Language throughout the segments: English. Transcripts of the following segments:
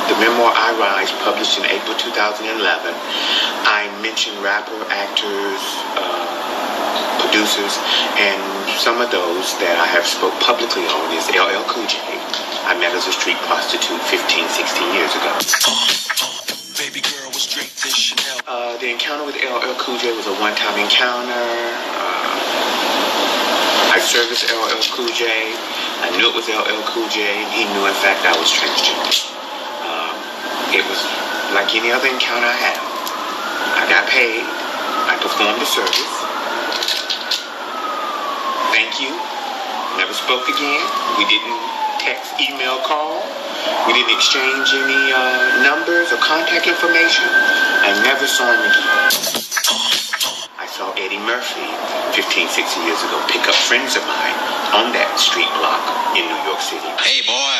the memoir I Rise, published in April 2011, I mentioned rapper, actors, producers, and some of those that I have spoke publicly on is LL Cool J. I met as a street prostitute 15, 16 years ago. Baby girl was draped in Chanel. The encounter with LL Cool J was a one-time encounter. I serviced LL Cool J. I knew it was LL Cool J, and he knew, in fact, I was transgender. It was like any other encounter I had. I got paid. I performed the service. Thank you. Never spoke again. We didn't text, email, call. We didn't exchange any numbers or contact information. I never saw him again. I saw Eddie Murphy 15, 16 years ago pick up friends of mine on that street block in New York City. Hey, boy,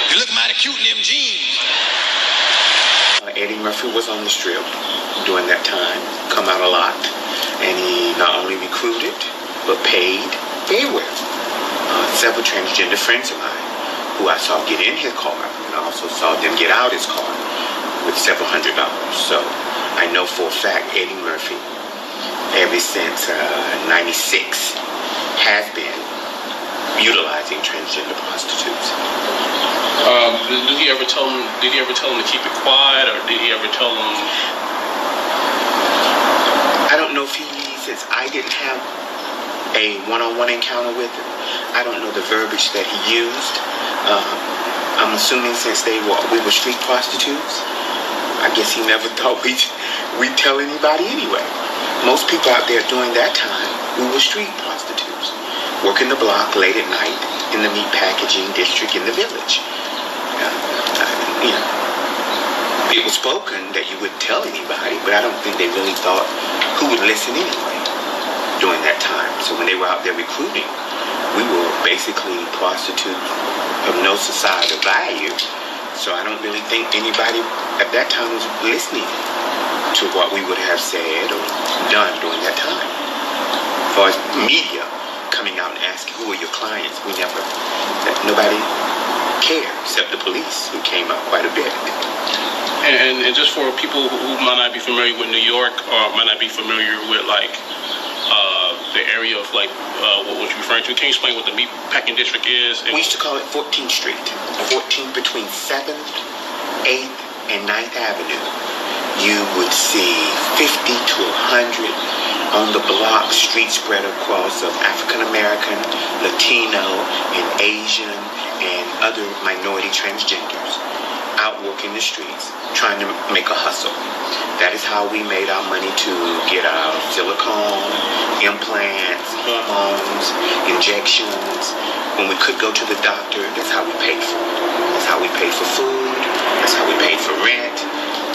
you look mighty cute in them jeans. Eddie Murphy was on the strip during that time, come out a lot, and he not only recruited, but paid very well. Several transgender friends of mine who I saw get in his car, and I also saw them get out his car with several $100s. So I know for a fact Eddie Murphy, ever since 96, has been utilizing transgender prostitutes. Did he ever tell him to keep it quiet, or did he ever tell him? I don't know if since I didn't have a one-on-one encounter with him, I don't know the verbiage that he used. I'm assuming since we were street prostitutes, I guess he never thought we'd tell anybody anyway. Most people out there during that time, we were street prostitutes, working the block late at night in the meat packaging district in the village. It was spoken that you wouldn't tell anybody, but I don't think they really thought who would listen anyway during that time. So when they were out there recruiting, we were basically prostitutes of no societal value. So I don't really think anybody at that time was listening to what we would have said or done during that time. As far as media coming out and asking who are your clients, nobody cared except the police, who came out quite a bit. And just for people who might not be familiar with New York, or might not be familiar with the area of what you're referring to, can you explain what the meat packing district is? We used to call it 14th Street. 14th between 7th, 8th, and 9th Avenue. You would see 50 to 100 on the block, street spread across of African American, Latino, and Asian, and other minority transgenders out working the streets, trying to make a hustle. That is how we made our money to get our silicone, implants, hormones, injections. When we could go to the doctor, that's how we paid for it. That's how we paid for food. That's how we paid for rent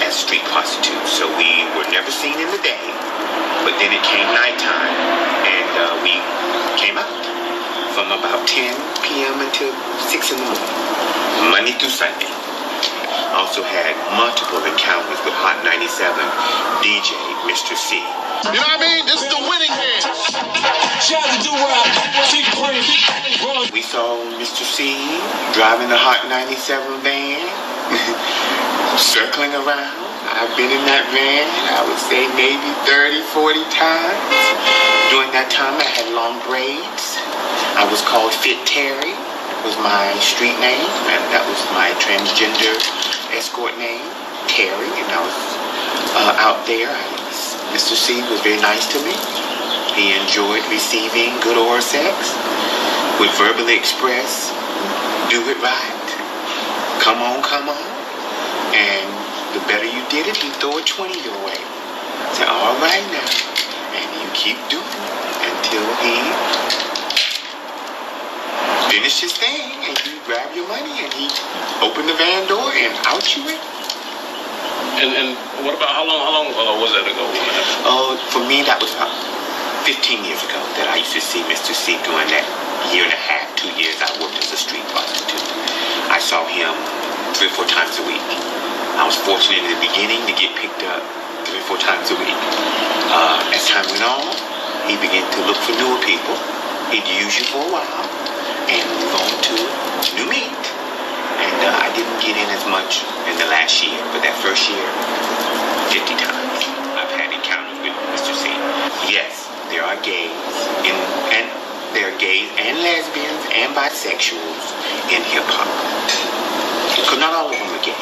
as street prostitutes. So we were never seen in the day, but then it came nighttime, and we came out from about 10 p.m. until 6 in the morning, Monday through Sunday. Also had multiple encounters with Hot 97 DJ Mr. C. You know what I mean? This is the winning hand. We saw Mr. C driving the Hot 97 van, circling around. I've been in that van, I would say maybe 30, 40 times. During that time, I had long braids. I was called Fit Terry, was my street name, and that was my transgender escort name, Terry, and I was out there. Mr. C was very nice to me. He enjoyed receiving good oral sex, would verbally express, do it right, come on, and the better you did it, he'd throw a 20 your way. Say, all right now, and you keep doing it until he finished his thing, and you grab your money, and he opened the van door, and out you went. And what about how long was that ago? For me, that was about 15 years ago that I used to see Mr. C during that year and a half, 2 years I worked as a street prostitute. I saw him 3 or 4 times a week. I was fortunate in the beginning to get picked up 3 or 4 times a week. As time went on, he began to look for newer people. He'd use you for a while and move on to new meat. And I didn't get in as much in the last year, but that first year, 50 times I've had encounters with Mr. C. Yes, there are gays, and there are gays and lesbians and bisexuals in hip-hop. Because not all of them are gay.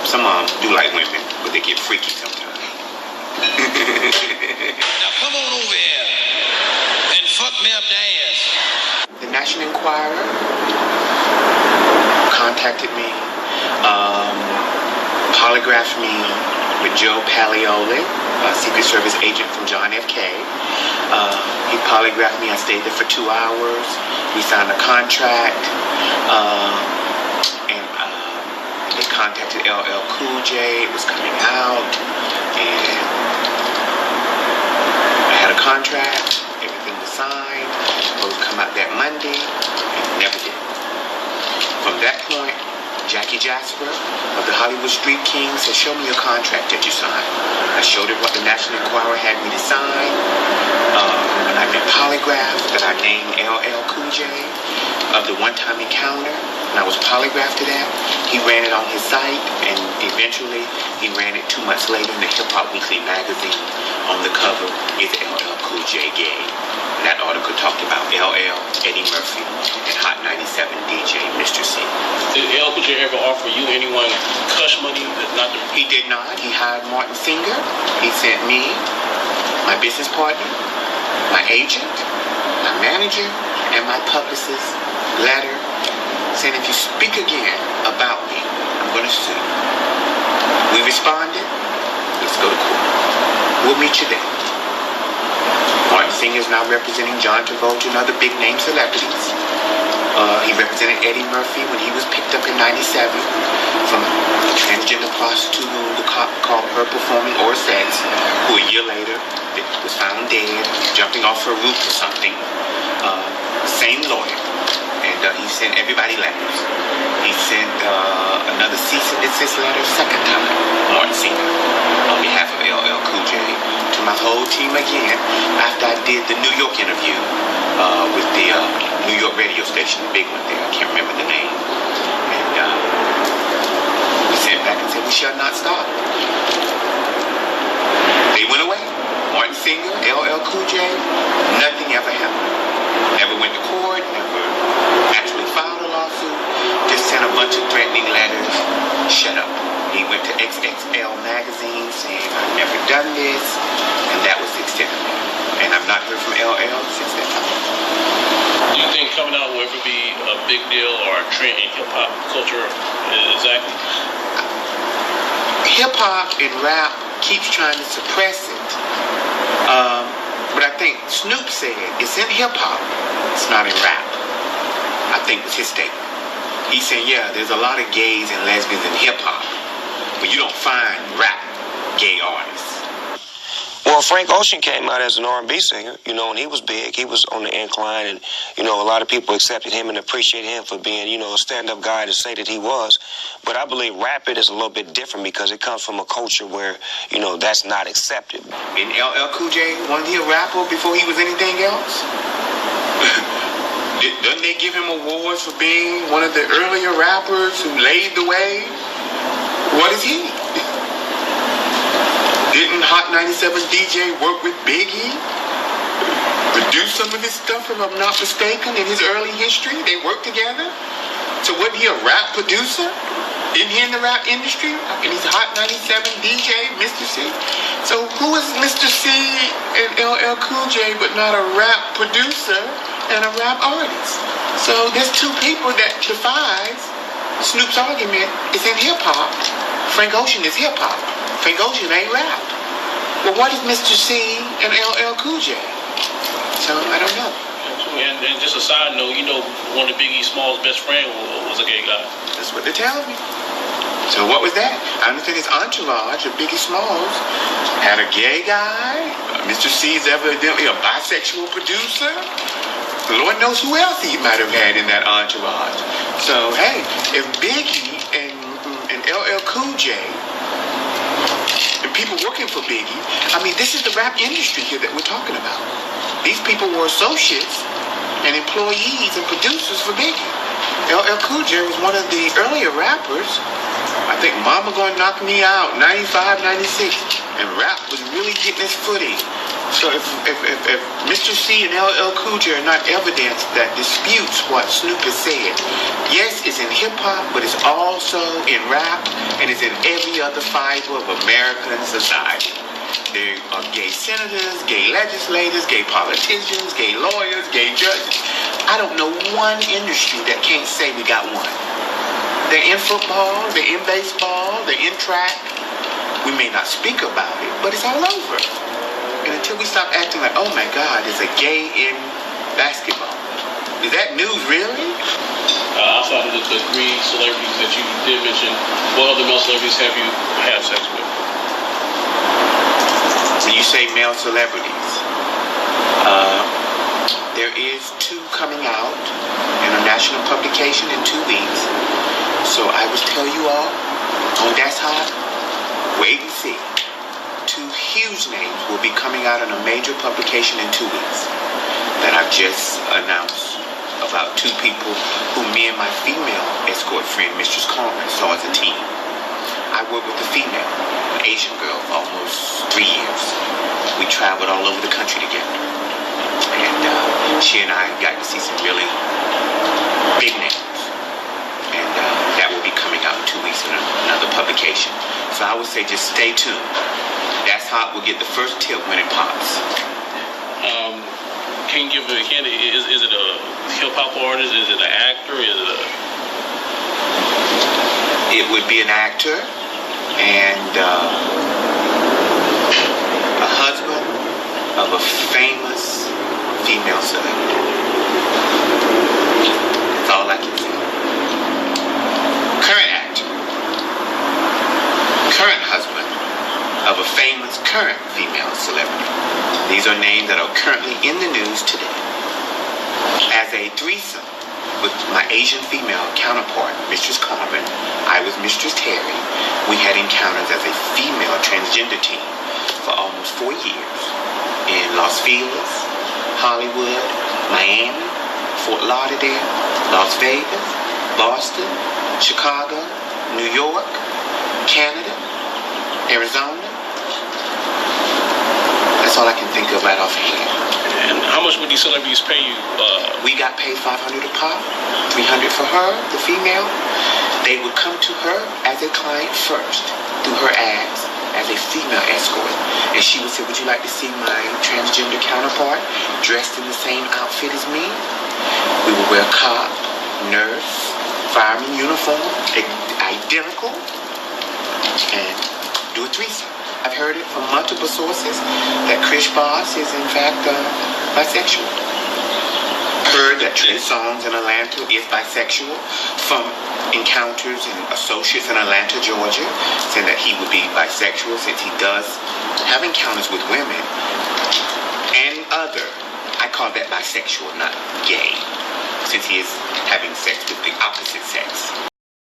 Some of them do like women, but they get freaky sometimes. Now come on over here and fuck me up the ass. The National Enquirer contacted me, polygraphed me with Joe Paglioli, a Secret Service agent from John F. K. He polygraphed me. I stayed there for 2 hours. We signed a contract, and they contacted LL Cool J. It was coming out, and I had a contract. Everything was signed. It was come out that Monday, and never did. From that point, Jackie Jasper of the Hollywood Street Kings said, "Show me your contract that you signed." I showed her what the National Enquirer had me to sign. I've been polygraphed, that I named LL Cool J of the one-time encounter, and I was polygraphed to that. He ran it on his site, and eventually he ran it 2 months later in the Hip Hop Weekly magazine. On the cover is LL Cool J gay. That article talked about LL, Eddie Murphy, and Hot 97 DJ Mr. C. Did LL Cool J ever offer you anyone cush money? He did not. He hired Martin Singer. He sent me, my business partner, my agent, my manager, and my publicist letter saying, if you speak again about me, I'm going to sue you. We responded. Let's go to court. We'll meet you there. Martin Singer is now representing John Travolta and other big-name celebrities. He represented Eddie Murphy when he was picked up in '97 from a transgender prostitute who the cop caught her performing oral sex, who a year later was found dead, jumping off her roof or something. Same lawyer. And he sent everybody letters. He sent another cease and desist letter second time, Martin Singer, on behalf of LL Cool J, to my whole team again, after I did the New York interview with the New York radio station, the big one there, I can't remember the name. And we sent back and said, we shall not stop. They went away. Martin Singer, LL Cool J, nothing ever happened. Never went to court, never actually filed a lawsuit, just sent a bunch of threatening letters. Shut up. He went to XXL magazine saying, I've never done this, and that was the extent of it. And I've not heard from LL since that time. Do you think coming out will ever be a big deal or a trend in hip-hop culture? Exactly. Hip-hop and rap keeps trying to suppress it. But I think Snoop said, it's in hip-hop, it's not in rap. I think was his statement. He's saying, yeah, there's a lot of gays and lesbians in hip-hop, but you don't find rap gay artists. Well, Frank Ocean came out as an R&B singer, you know, and he was big. He was on the incline, and, you know, a lot of people accepted him and appreciated him for being, you know, a stand-up guy to say that he was. But I believe rap it is a little bit different because it comes from a culture where, you know, that's not accepted. And LL Cool J, wasn't he a rapper before he was anything else? Doesn't they give him awards for being one of the earlier rappers who laid the way? What is he? Didn't Hot 97 DJ work with Biggie? Produce some of his stuff, if I'm not mistaken, in his early history? They worked together? So wasn't he a rap producer? Isn't he in the rap industry? And he's Hot 97 DJ, Mr. C? So who is Mr. C and LL Cool J but not a rap producer and a rap artist? So there's two people that defies Snoop's argument is in hip-hop. Frank Ocean is hip-hop. Frank Ocean ain't rap. Well, what is Mr. C and LL Cool J? So, I don't know. And just a side note, you know, one of Biggie Small's best friend was a gay guy. That's what they're telling me. So what was that? I understand his entourage of Biggie Smalls had a gay guy. Mr. C's evidently a bisexual producer. The Lord knows who else he might have had in that entourage. So, hey, if Biggie and LL Cool J and people working for Biggie, I mean, this is the rap industry here that we're talking about. These people were associates and employees and producers for Biggie. LL Cool J was one of the earlier rappers. I think Mama Gonna Knock Me Out, 95, 96. And rap was really getting its footing. So if Mr. C and LL Cool J are not evidence that disputes what Snoop has said, yes, it's in hip-hop, but it's also in rap, and it's in every other fiber of American society. There are gay senators, gay legislators, gay politicians, gay lawyers, gay judges. I don't know one industry that can't say we got one. They're in football, they're in baseball, they're in track. We may not speak about it, but it's all over. And until we stop acting like, oh my God, there's a gay in basketball. Is that news really? Outside of the 3 celebrities that you did mention, what other male celebrities have you had sex with? When you say male celebrities, there is 2 coming out in a national publication in 2 weeks. So I would tell you all, on That's Hot, wait and see. 2 huge names will be coming out in a major publication in 2 weeks that I've just announced about 2 people who me and my female escort friend, Mistress Carmen, saw as a team. I worked with a female, an Asian girl, for almost 3 years. We traveled all over the country together. And she and I got to see some really big names. And that will be coming out in 2 weeks in another publication. So I would say just stay tuned. That's Hot will get the first tip when it pops. Can you give a hint? Is it a hip-hop artist? Is it an actor? Is it a... It would be an actor and a husband of a famous female celebrity. That's all I can say. Current actor. Current husband of a famous current female celebrity. These are names that are currently in the news today. As a threesome with my Asian female counterpart, Mistress Carmen, I was Mistress Terry. We had encounters as a female transgender team for almost 4 years in Las Vegas, Hollywood, Miami, Fort Lauderdale, Las Vegas, Boston, Chicago, New York, Canada, Arizona. That's all I can think of right offhand. And how much would these celebrities pay you? We got paid $500 a pop, $300 for her, the female. They would come to her as a client first, through her ads, as a female escort. And she would say, would you like to see my transgender counterpart dressed in the same outfit as me? We would wear cop, nurse, fireman uniform, identical, and do a threesome. I've heard it from multiple sources that Chris Boss is in fact bisexual. Heard that Trey Songz in Atlanta is bisexual from encounters and associates in Atlanta, Georgia, saying that he would be bisexual since he does have encounters with women and other. I call that bisexual, not gay, since he is having sex with the opposite sex.